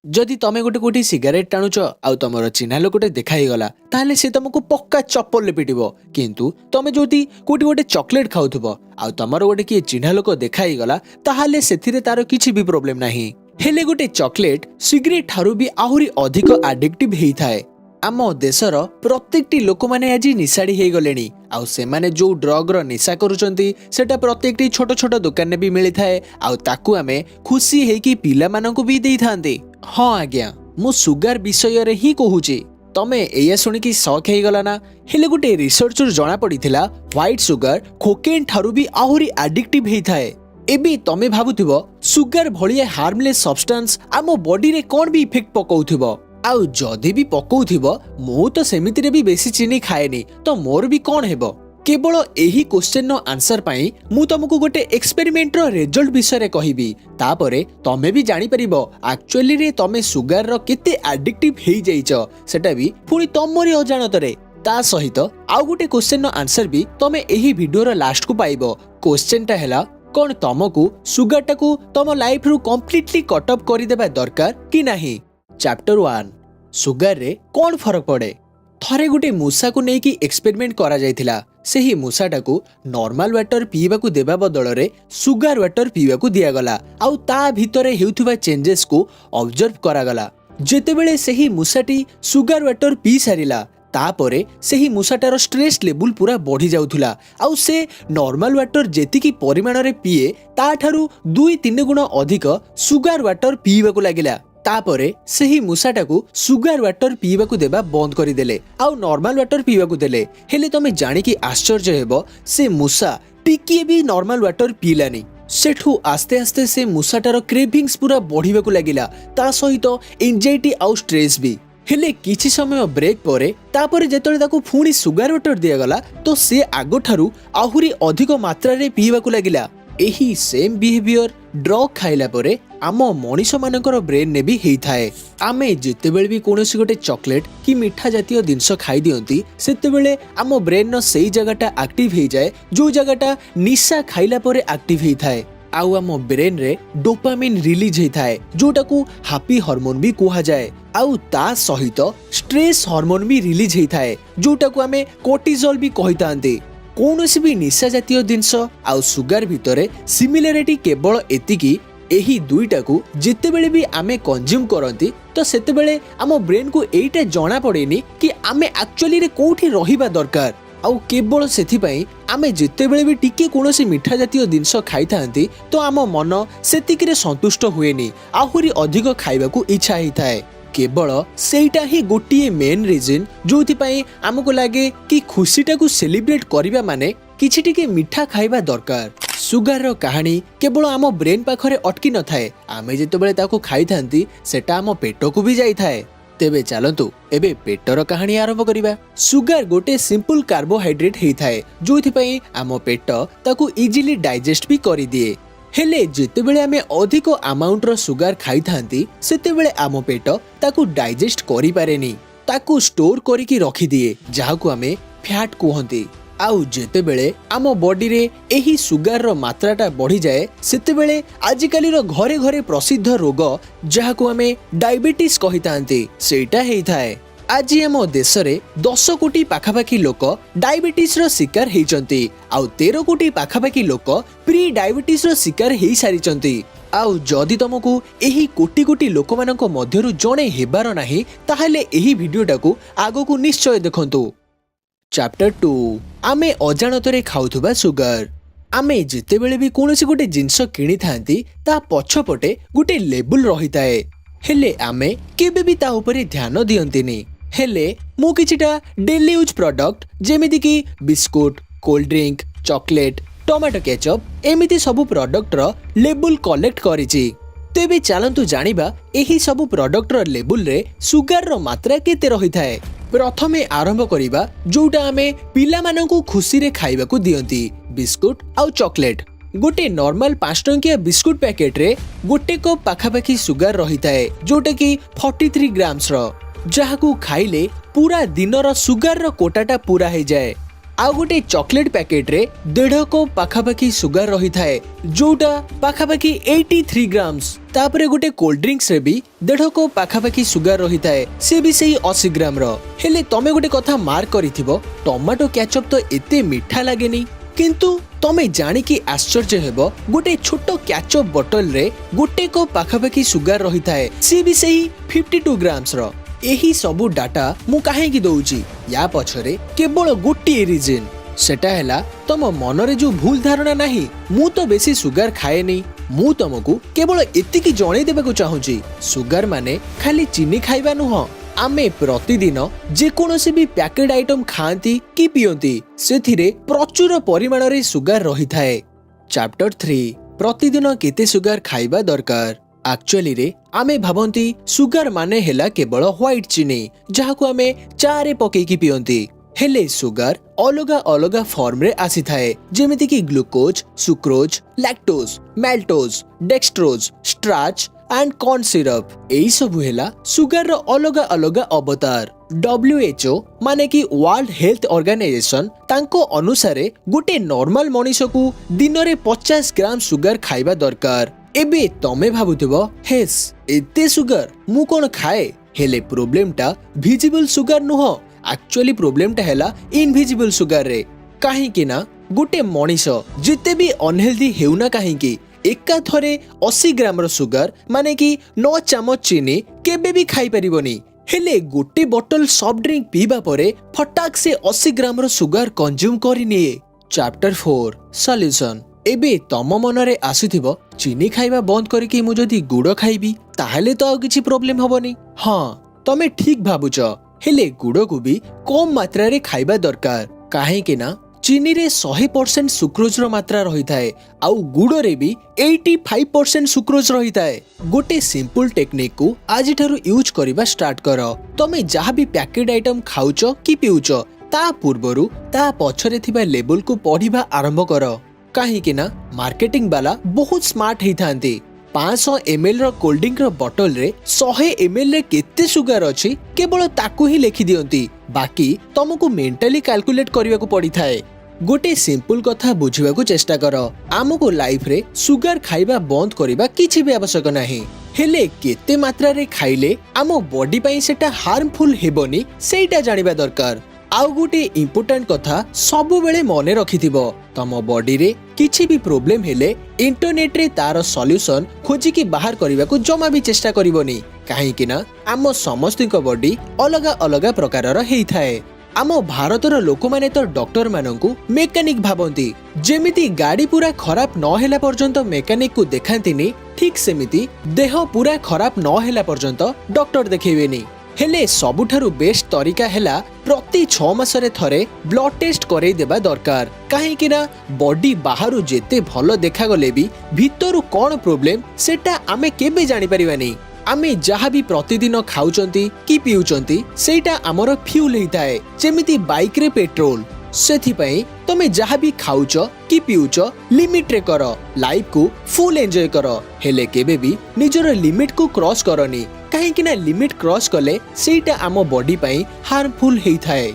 जदि तमे गोटे कोठी सिगारेट टाणुच आउ तमर चिन्हा लोकटे देखाई गला ताहले से तुमको पक्का चप्पल पिटिबो। किंतु तमे जोटी कोठी गोटे चॉकलेट खाउथबो आउ तमर गोटे किए चिन्हा लोक देखाई गला ताहले सेथिरे तार किछि भी प्रॉब्लम नाही। हेले गोटे चॉकलेट सिगरेट ठारू भी आहुरी अधिक एडिक्टिव हेई थाए। आम देशर प्रत्येकटी लोक माने आज निशाड़ी हे गलेनी आउ से माने जो ड्रग रो निशा करूचंती सेटा प्रत्येकटी छोट छोट दुकान ने भी मिली थाए आउ ताकू आमे खुशी हे कि पिला मानकू भी देई थांते। हाँ आज्ञा मु सुगार विषय रे ही कहूची। तमे एया सुनी कि शॉक हे गला ना। हेले गोटे रिसर्च जणा पड़िथिला व्हाइट सुगार कोकेन ठारू भी आहुरी एडिक्टिव हेई थाए। एबे तमे भाबुथिबो सुगार भलिया हार्मलेस सब्सटेंस आम बॉडी रे कोन भी इफेक्ट पकाउथिबो आउ जदि भी पकाउथिबो मु तो सेमिति रे भी बेसी चीनी खाएनी तो मोर भी कोन हेबो। केवल एही क्वेश्चन नो आंसर पाई मु तुमको गोटे एक्सपेरिमेंट रो रिजल्ट विषय रे कहिबी। तापरे तमे भी जानि परिबो एक्चुअली रे तमे सुगार रो केते एडिक्टिव हेई जाइचो सेटा भी पुनी तमरी अजाणतरे। ता सहित आउ गोटे क्वेश्चन नो आंसर भी तमे एही वीडियो रो लास्ट को पाइबो। क्वेश्चन टा हैला कोन तमको सुगार टाकू तम लाइफ रु कंप्लीटली कट अप करि देबा दरकार कि नाही। चैप्टर 1 सुगार रे कोन फरक पड़े। थरे गोटे मूसा को नेकी एक्सपेरिमेंट करा जायथिला। सेही मूसाटा को नॉर्मल वाटर पीवा को देबा बदल रे सुगार वाटर पीवा को दिया गला आउ ता भितरे हेउथुबा चेंजेस को ऑब्जर्व करा गला। जेतेबेले सेही मूसाटी सुगार वाटर पी सारिला तापरे सेही मूसाटार स्ट्रेस लेवल पूरा बढ़ी जाउथुला आउ से नॉर्मल वाटर जेतिकी परिमाण रे पिए ता ठारू 2-3 गुण अधिक सुगार वाटर पीवा को लागिला। तापरे सेही मूसाटा को सुगार वाटर पीवा को देबा बंद करि देले आउ नॉर्मल वाटर पीवा को देले। हेले तमे जानि कि आश्चर्य हेबो से मूसा टिकिए भी नॉर्मल वाटर पीलानी। सेठू आस्ते आस्ते से मूसाटार क्रेविंग्स पूरा बढ़िबा को लागिला ता सहित एंजाइटी आउ स्ट्रेस भी। हेले किछि समय ब्रेक परे तापरे जेतले ताकू फुणी सुगार वाटर दिया गला तो से आगो ठारू आहुरी अधिक मात्रा रे पीवा को लागिला। एही सेम बिहेवियर ड्रग खाइला परे आम मनीष मानकर ब्रेन ने भी हेई थाए। आमे जेतेबेले भी कोनोसी गोटे चॉकलेट कि मीठा जातीय जिनस खाई दियंती सेतेबेले आम ब्रेन न सेही जगहटा एक्टिव हेई जाए जो जगहटा निशा खाइला परे एक्टिव हेई थाए आउ आम ब्रेन रे डोपामिन रिलीज हेई थाए जोटा को हैप्पी हार्मोन भी कुहा जाए आउ ता सहित स्ट्रेस हार्मोन भी रिलीज हेई थाए जोटा को आमे कोर्टिजोल भी कहितांती। कोनोसी भी निशा जातीय जिनस आउ सुगार भितरे सिमिलारिटी केवल एतिकी एही दुईटा को जेतेबेले भी आमे कंज्यूम करंती तो सेतेबेले आम ब्रेन को एइटा जणा पड़ेनी कि आमे एक्चुअली रे कोठी रहिबा दरकार आउ केवल सेथि पई आमे जेतेबेले भी टिके कोनोसी मीठा जातीय जिनस खाइथांती तो आम मन सेतिकी रे संतुष्ट हुएनी आहुरी अधिक खाइबा को इच्छा हेई थाए। केवल सेटा ही गोटिए मेन रीजन जोथि पई हमको लागे कि खुशीटा को सेलिब्रेट करिबा माने किछि टिके मीठा खाइबा दरकार। सुगार रो कहानी केवल आम ब्रेन पाखरे अटकी न थाए आमे जेतेबेले ताको खाइ थांती सेटा आम पेट को भी जाई थाए। तेबे चलंतु एबे पेटर कहानी आरंभ करिबा। सुगार गोटे सिंपल कार्बोहाइड्रेट हेई थाए जोथि पई आम पेट ताको इजीली डाइजेस्ट भी करि दिए। हेले जेतेबेले आमे अधिक अमाउंट रो सुगार खाइ थांती सेतेबेले आम पेट ताको डाइजेस्ट करि पारेनी ताको स्टोर करिकि रखि दिए जाहाकू आमे फैट कहंती। आउ जेतेबेले आम बॉडी रे एही सुगार रो मात्राटा बढ़ी जाए सेतेबेले आजिकाली रो घरे घरे प्रसिद्ध रोग जाहाकू आमे डायबिटीज कहितांती सेटा हेई थाए। आज आम देश रे 10 कोटी पाखापाखी लोक डायबिटीज रो शिकार हेइचंती आउ 13 कोटी पाखापाखी लोक प्री डायबिटीज रो शिकार हेई सारिचंती। आउ जदि तुमको एही कोटी कोटी लोक मानक मध्यरु जणे हेबार नाही ताहाले एही वीडियोटा को आगो को निश्चय देखंतु। चैप्टर 2 आमे अजाणतरे खाउथुबा सुगार। आमे जेतेबेले भी कोनोसी गोटे जिंस किनि थांती ता पछपटे गोटे लेबल रहिताए हेले आमे केबे भी ता उपरे ध्यान दियंतिनी। हेले मु किछिटा डेली यूज प्रोडक्ट जेमिति कि biscuit cold drink chocolate tomato ketchup एमिति सबु प्रोडक्ट रो लेबल कलेक्ट करिछि। तेबे चलंतु जानिबा एही सबु प्रोडक्ट रो लेबल रे सुगार रो मात्रा केते रहिथाए। प्रथमे आरंभ करिबा जोटा आमे पिला मानकू खुशी रे खाइबा को दियंती बिस्कुट आउ चॉकलेट। गोटे नॉर्मल 5 टंकिया बिस्कुट पैकेट रे गोटे कप पाखापाखी सुगार रहिथाए जोटा कि 43 ग्राम्स रो जाहाकू खाइले पूरा दिन रो सुगार रो कोटाटा पूरा हे जाए। आउ गोटे चॉकलेट पैकेट रे 1.5 कप पाखापाखी सुगर रही थाए जोटा पाखापाखी 83 ग्राम्स। तापरे गोटे कोल्ड ड्रिंक्स रे भी 1.5 कप पाखापाखी सुगर रही थाए से भी सही 80 ग्राम रो। हेले तमे गोटे कथा मार्क करिथिबो टमाटो केचप तो एते मीठा लागेनी, किंतु तमे जानी कि आश्चर्य हेबो गोटे छोटो केचप बोतल रे 1 कप पाखापाखी सुगर रही थाए से भी सही 52 ग्राम्स रो। एही सबु डाटा मु काहे की दउची या पछरे केवल गोटे रीजन, सेटा हैला तम मनरे जो भूल धारणा नाही मु तो बेसी सुगर खाए नहीं। मु तुमको केवल एतिकी जणे देबाकू चाहूची सुगर माने खाली चीनी खाइबा नुह। आमे प्रतिदिन जे कोनोसी भी पैकेट आइटम खांती कि पियंती सेथिरे प्रचुर परिमाण रे सुगर रही थाए। चैप्टर 3 प्रतिदिन केते सुगर खाइबा दरकार। एक्चुअली रे आमे भाबंती सुगर माने हेला केवल व्हाइट चीनी जहाको आमे चा रे पकेई की पियंती, हेले सुगर अलगा अलगा फॉर्म रे आसी थाए जेमिति कि glucose, sucrose, lactose, maltose, dextrose, starch and corn syrup. एई सब हेला सुगर रो अलगा अलगा अवतार। WHO माने कि वर्ल्ड हेल्थ ऑर्गेनाइजेशन तांको अनुसारे गोटे नॉर्मल मनुष्य को दिन रे 50 ग्राम सुगर खाइबा दरकार। एबे तमे भाबुथिबो हेस एते सुगर मु कोन खाए, हेले प्रॉब्लम टा विजिबल सुगर नुह। एक्चुअली प्रॉब्लम टा हैला इनविजिबल सुगर रे। काहे कि ना गोटे मनुष्य जिते भी अनहेल्दी हेउना काहे कि एका थरे 80 ग्राम रो सुगर माने कि 9 चामच चीनी केबे भी खाई परिबोनी, हेले गोटे बोतल सॉफ्ट ड्रिंक पीबा परे फटाक से 80 ग्राम रो सुगर कंज्यूम करि निए। Chapter 4 solution. एबे तम मनरे आसीथिबो चीनी खाइबा बंद करिके मु जदी गुड़ खाइबी ताहले तो आ किछि प्रॉब्लम हबोनी। हां तमे ठीक भाबुच, हेले गुड़ को भी कम मात्रा रे खाइबा दरकार। काहे कि ना चीनी रे 100% सुक्रोज रो मात्रा रही थाए आउ गुड़ रे भी 85% सुक्रोज रही थाए। गोटे सिंपल टेक्निक को आज ठारू यूज करिबा स्टार्ट करो। तमे जहाँ भी पैकेट आइटम खाउचो कि पिउचो ता पूर्वरु ता पछरे थिबा लेबल को पढ़िबा आरंभ करो। काहे कि ना मार्केटिंग वाला बहुत स्मार्ट ही थांती। 500 ml रो कोल्ड ड्रिंक रो बोतल रे 100 ml रे केते सुगर अछि केवल ताकू ही लिखि दियंती, बाकी तुमको मेंटली कैलकुलेट करिया को पड़ी थाए। गोटे सिंपल कथा बुझिबा को चेष्टा करो, आमको लाइफ रे सुगर खाइबा बंद करिबा किछि भी आवश्यक नाही, हेले केते मात्रा रे खाइले आमो बॉडी पई सेटा हार्मफुल हेबोनी सेटा जानिबा दरकार। आउ गोटे इम्पोर्टेंट कथा सबु बेले मने रखिथिबो, तम बॉडी रे किछि भी प्रॉब्लम हेले इंटरनेट रे तार सॉल्यूशन खोजी की बाहर करिबा को जमा भी चेष्टा करिवोनी। काहे कि ना आम समस्तिक बॉडी अलगा अलगा प्रकारर हेई थाए। आम भारतर लोक माने तो डॉक्टर माननकु मेकानिक भाबंती, जेमिति गाड़ी पूरा खराब न हेला पर्यंत मेकानिक को देखांतिनी ठीक सेमिति देह पूरा खराब न हेला पर्यंत डॉक्टर देखेबेनी। हेले सबुठारु बेस्ट तरीका हेला प्रति 6 मासरे थरे ब्लड टेस्ट करे देबा दरकार। काहे कि ना बॉडी बाहरु जेते भलो देखा गले भी भितरु कोन प्रॉब्लम सेटा आमे केबे जानि परिबानी। आमे जहाँ भी प्रतिदिन खाउचंती कि पिउचंती सेटा हमर फ्यूल हेइताए, जेमिति बाइक रे पेट्रोल। सेथि पई तमे जहाँ भी खाउच कि पिउच लिमिट रे करो, लाइफ को फुल एंजॉय करो, हेले केबे भी निजर लिमिट को क्रॉस करनी। काहे कि ना लिमिट क्रॉस कले सेटा आम बॉडी पई हार्मफुल हेइथाए।